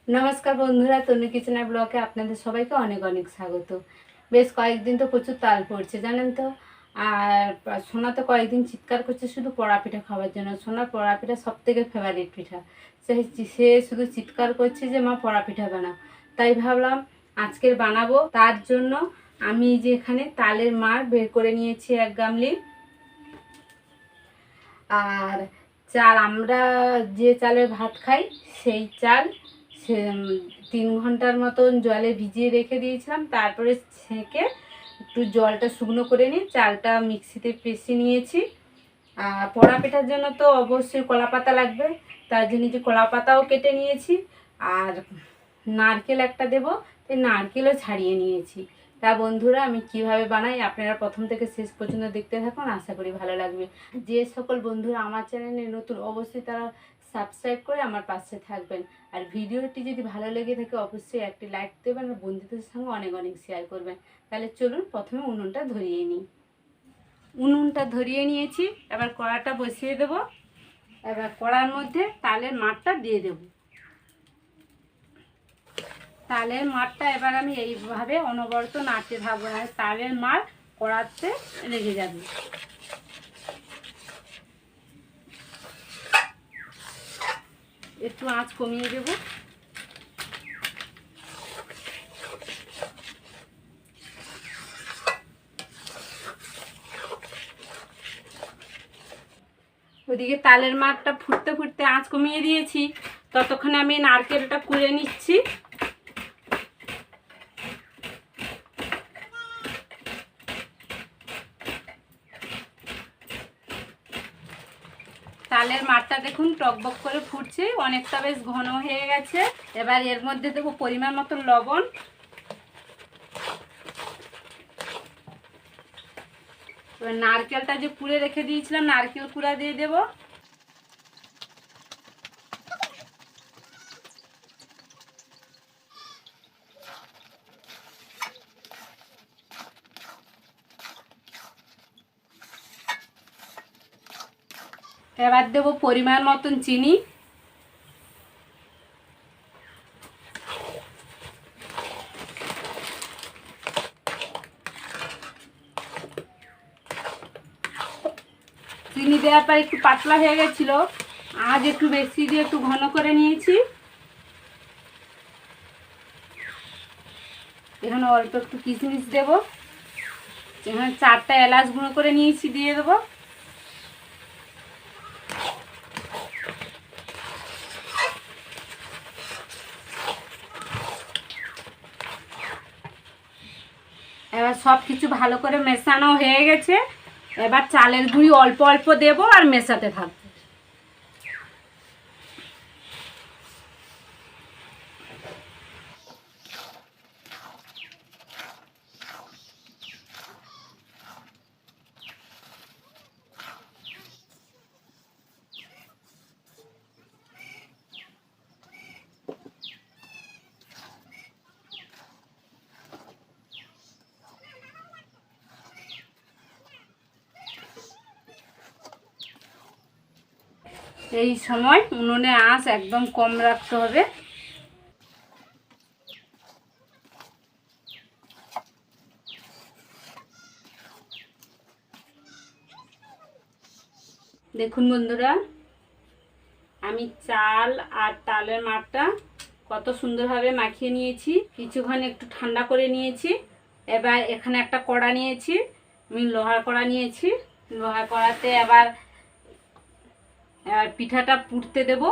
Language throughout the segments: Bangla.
নমস্কার বন্ধুরা, তনু কিচেনের ব্লগে আপনাদের সবাইকে অনেক অনেক স্বাগত। বেশ কয়েকদিন তো প্রচুর তাল পড়ছে জানেন তো। আর সোনা তো কয়েকদিন চিৎকার করছে শুধু পোড়া পিঠা খাওয়ার জন্য। সোনার পোড়া পিঠা সব থেকে ফেভারিট পিঠা। সে শুধু চিৎকার করছে যে মা পোড়া পিঠা বানাও। তাই ভাবলাম আজকের বানাবো। তার জন্য আমি যে এখানে তালের মাড় বের করে নিয়েছি 1 গামলি। আর চাল, আমরা যে চালের ভাত খাই সেই চাল 3 ঘন্টার মতন জলে ভিজিয়ে রেখে দিয়েছিলাম। তারপরে ছেঁকে একটু জলটা শুকনো করে নিয়ে চালটা মিক্সিতে পিষে নিয়েছি। আর পোড়া পিঠার জন্য তো অবশ্যই কলা পাতা লাগবে, তার জন্য যে কলা পাতাও কেটে নিয়েছি। আর নারকেল একটা দেবো, তাই নারকেলও ছাড়িয়ে নিয়েছি। তা বন্ধুরা, আমি কিভাবে বানাই আপনারা প্রথম থেকে শেষ পর্যন্ত দেখতে থাকুন, আশা করি ভালো লাগবে। যে সকল বন্ধুরা আমার চ্যানেলে নতুন, অবশ্যই তারা সাবস্ক্রাইব করে আমার পাশে থাকবেন। আর ভিডিওটি যদি ভালো লেগে থাকে অবশ্যই একটি লাইক দেবেন আর বন্ধুদের সঙ্গে অনেক অনেক শেয়ার করবেন। তাহলে চলুন প্রথমে উনুনটা ধরিয়ে নিই। উনুনটা ধরিয়ে নিয়েছি, এবার কড়াটা বসিয়ে দেব। এবার কড়ার মধ্যে তালের মাড়টা দিয়ে দেব। তালের মাড়টা এবার আমি এইভাবে অনবরত নাড়তে থাকবো, আর তালের মাড় কড়াতে লেগে যাবে। একটু আঁচ কমিয়ে দেব। ওদিকে তালের মাড়টা ফুটতে ফুটতে আঁচ কমিয়ে দিয়েছি, ততক্ষণে আমি নারকেলটা কুড়ে নিচ্ছি। তালের মাড়টা দেখুন টকবক করে ফুটছে, অনেকটা বেশ ঘন হয়ে গেছে। এবার এর মধ্যে দেবো পরিমাণ মতো লবণ। এবার নারকেলটা যে কুড়ে রেখে দিয়েছিলাম, নারকেল কুড়া দিয়ে দেব। এবার দেব পরিমাণ মতন চিনি। চিনি দেওয়ার পর একটু পাতলা হয়ে গেছিল, আজ একটু বেশি দিয়ে একটু ঘন করে নিয়েছি। এখানে অল্প একটু কিশমিশ দেব। এখানে 4টা এলাচ গুঁড়ো করে নিয়েছি, দিয়ে দেবো। এবার সব কিছু ভালো করে মেশানো হয়ে গেছে। এবার চালের গুঁড়ি অল্প অল্প দেব আর মেশাতে থাকবো। এই সময় উনুনে আঁচ একদম কম রাখতে হবে। দেখুন বন্ধুরা, আমি চাল আর তালের মাড়টা কত সুন্দরভাবে মাখিয়ে নিয়েছি। কিছুক্ষণ একটু ঠান্ডা করে নিয়েছি। এবার এখানে একটা কড়া নিয়েছি, আমি লোহার কড়া নিয়েছি। লোহার কড়াতে এবার পিঠাটা পুড়তে দেব।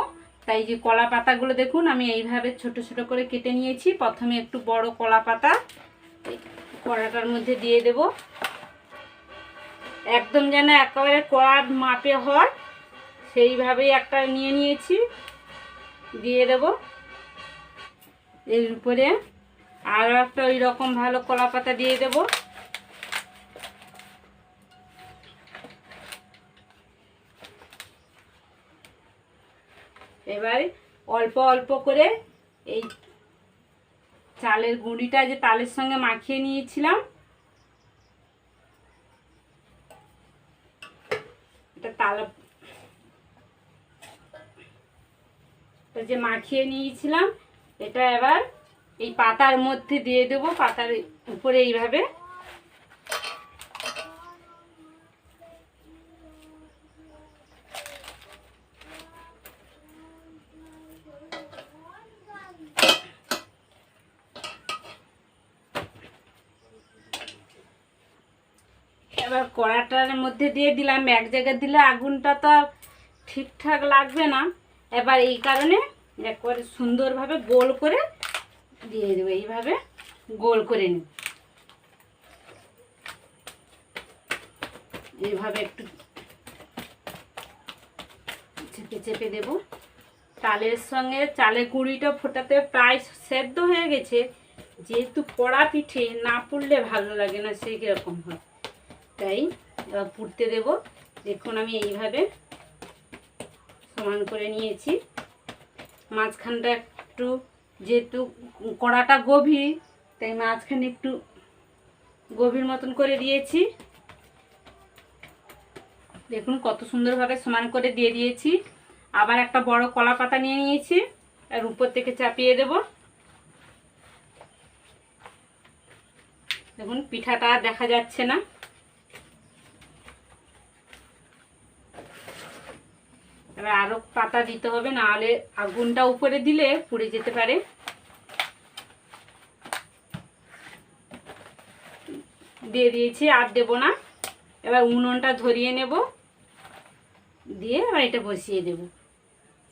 তাই যে কলা পাতাগুলো দেখুন আমি এইভাবে ছোট ছোট করে কেটে নিয়েছি। প্রথমে একটু বড় কলা পাতা কড়াটার মধ্যে দিয়ে দেব, একদম যেন একেবারে কড়ার মাপে হয় সেইভাবেই একটা নিয়ে নিয়েছি, দিয়ে দেব। এর উপরে আরও একটা ওই রকম ভালো কলা পাতা দিয়ে দেব। এবার অল্প অল্প করে এই চালের গুঁড়িটা যে তালের সঙ্গে মাখিয়ে নিয়েছিলাম এটা তালা যে মাখিয়ে নিয়েছিলাম এটা এবার এই পাতার মধ্যে দিয়ে দেবো, পাতার উপরে এইভাবে। এবার কড়াটার মধ্যে দিয়ে দিলাম, এক জায়গায় দিলে আগুনটা তো ঠিকঠাক লাগবে না, এবার এই কারণে একবারে সুন্দরভাবে গোল করে দিয়ে দেবো, এইভাবে গোল করে নিই। এইভাবে একটু চেপে চেপে দেব। চালের সঙ্গে চালের গুঁড়িটা ফোটাতে প্রায় সেদ্ধ হয়ে গেছে, যেহেতু পোড়া পিঠে না পুড়লে ভালো লাগে না, সেই রকম হয়, তাই এবার পুড়তে দেব। দেখুন আমি এইভাবে সমান করে নিয়েছি। মাঝখানটা একটু, যেহেতু কড়াটা গভীর, তাই মাঝখানে একটু গভীর মতন করে দিয়েছি। দেখুন কত সুন্দরভাবে সমান করে দিয়ে দিয়েছি। আবার একটা বড় কলা পাতা নিয়ে নিয়েছি, আর উপর থেকে চাপিয়ে দেব। দেখুন পিঠাটা দেখা যাচ্ছে না। এবার আরো পাতা দিতে হবে, নাহলে আগুনটা উপরে দিলে পুড়ে যেতে পারে। দিয়ে দিয়েছি, আর দেব না। এবার উনুনটা ধরিয়ে নেব, দিয়ে এবার এটা বসিয়ে দেব।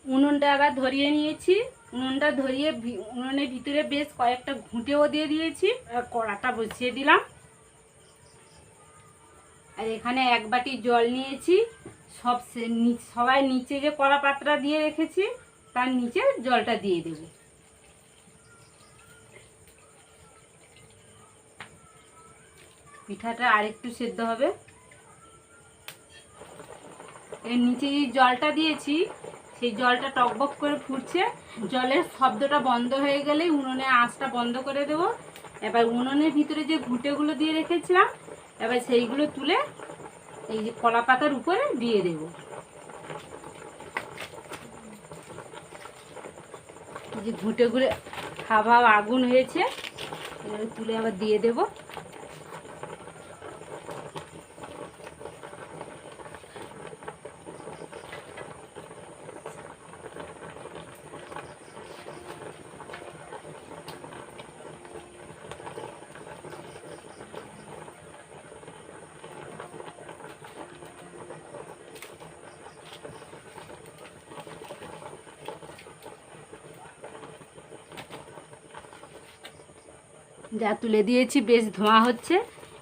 উনুনটা আবার ধরিয়ে নিয়েছি। উনুনটা ধরিয়ে উনুনের ভিতরে বেশ কয়েকটা ঘুঁটেও দিয়ে দিয়েছি। আর কড়াটা বসিয়ে দিলাম। আর এখানে এক বাটি জল নিয়েছি। সবাই নিচে যে কলা পাত্রা দিয়ে রেখেছি তার নিচে জলটা দিয়ে দেব। পিঠাটা আরেকটু সেদ্ধ হবে। এর নিচে যে জলটা দিয়েছি সেই জলটা টকবক করে ফুটছে। জলের শব্দটা বন্ধ হয়ে গেলেই উনুনের আঁচটা বন্ধ করে দেব। এবার উনুনের ভিতরে যে ঘুঁটেগুলো দিয়ে রেখেছিলাম, এবার সেইগুলো তুলে এই যে কলা পাতার উপরে দিয়ে দেব। এই যে ঘুঁটেগুলো হাওয়া আগুন হয়েছে, এগুলো তুলে আবার দিয়ে দেব। যা তুলে দিয়েছি বেশ ধোঁয়া হচ্ছে।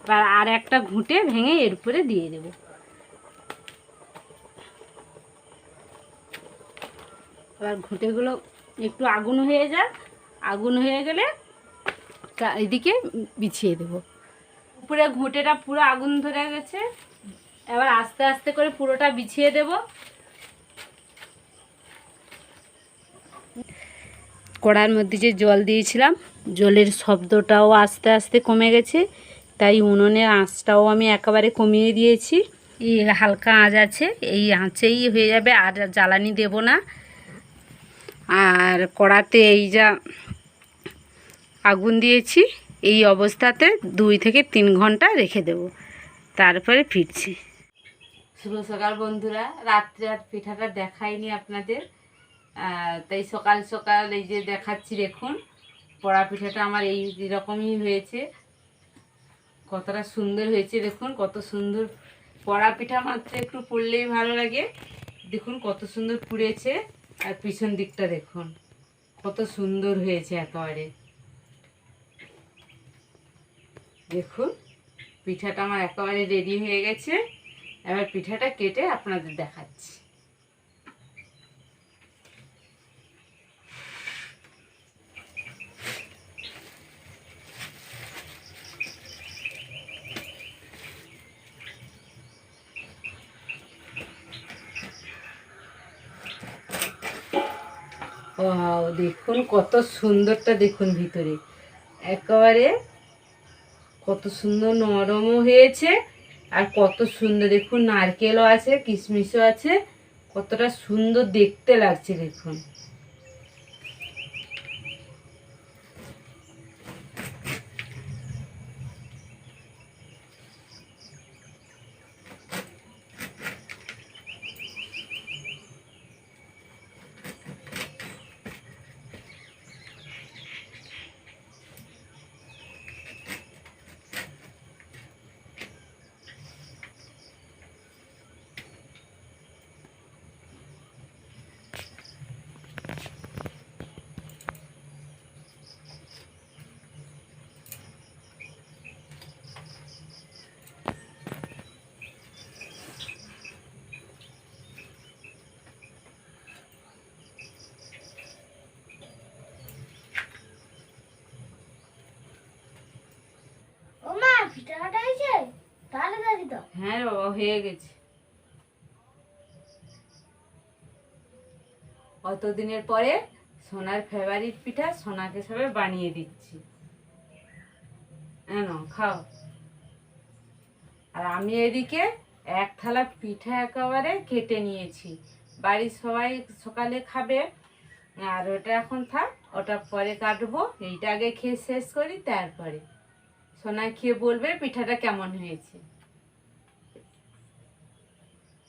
এবার আর একটা ঘুঁটে ভেঙে এর উপরে দিয়ে দেব। এবার ঘুঁটেগুলো একটু আগুন হয়ে যাক, আগুন হয়ে গেলে এদিকে বিছিয়ে দেব। উপরে ঘুঁটেটা পুরো আগুন ধরে গেছে, এবার আস্তে আস্তে করে পুরোটা বিছিয়ে দেব। কড়ার মধ্যে যে জল দিয়েছিলাম, জলের শব্দটাও আস্তে আস্তে কমে গেছে, তাই উনুনের আঁচটাও আমি একেবারে কমিয়ে দিয়েছি। এই হালকা আঁচ আছে, এই আঁচেই হয়ে যাবে, আর জ্বালানি দেব না। আর কড়াতে এই যা আগুন দিয়েছি, এই অবস্থাতে 2 থেকে 3 ঘন্টা রেখে দেব, তারপরে ফিরছি। শুভ সকাল বন্ধুরা। রাত্রে আর পিঠাটা দেখাইনি আপনাদের, তাই সকাল সকাল এই যে দেখাচ্ছি। দেখুন পোড়া পিঠাটা আমার এই রকমই হয়েছে, কতটা সুন্দর হয়েছে। দেখুন কত সুন্দর পোড়া পিঠা, মাত্র একটু পড়লেই ভালো লাগে। দেখুন কত সুন্দর পুড়েছে, আর পিছন দিকটা দেখুন কত সুন্দর হয়েছে একেবারে। দেখুন পিঠাটা আমার একেবারে রেডি হয়ে গেছে। এবার পিঠাটা কেটে আপনাদের দেখাচ্ছি। ও দেখুন কত সুন্দরটা, দেখুন ভিতরে একেবারে কত সুন্দর নরমও হয়েছে, আর কত সুন্দর দেখুন, নারকেলও আছে, কিশমিশও আছে, কতটা সুন্দর দেখতে লাগছে দেখুন। হ্যাঁ বাবা, হয়ে গেছে। অতদিনের পরে সোনার ফেভারিট পিঠা সোনাকে সবে বানিয়ে দিচ্ছি। খাও। আর আমি এদিকে এক থালা পিঠা একেবারে কেটে নিয়েছি, বাড়ির সবাই সকালে খাবে। আর ওটা এখন থাক, ওটা পরে কাটবো। এইটা আগে খেয়ে শেষ করি, তারপরে সোনা খেয়ে বলবে পিঠাটা কেমন হয়েছে।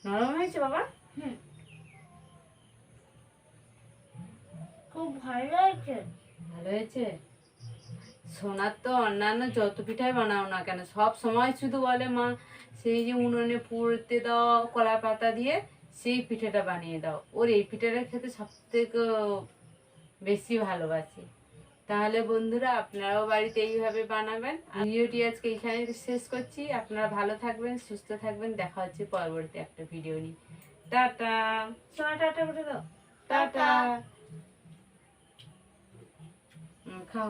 নরম হয়েছে বাবা? খুব ভালো হয়েছে। ভালো হয়েছে। সোনার তো অন্যান্য যত পিঠাই বানাও না কেন, সব সময় শুধু বলে মা সেই যে উনুনে পুড়তে দাও কলা পাতা দিয়ে, সেই পিঠাটা বানিয়ে দাও। ওর এই পিঠাটা খেতে সব থেকে বেশি ভালোবাসে। তাহলে বন্ধুরা, আপনারাও বাড়িতে এইভাবে বানাবেন। ভিডিওটি আজকে এখানে শেষ করছি। আপনারা ভালো থাকবেন, সুস্থ থাকবেন। দেখা হচ্ছে পরবর্তী একটা ভিডিও নিয়ে। টাটা। টাটা করে দাও। টাটা। খাও।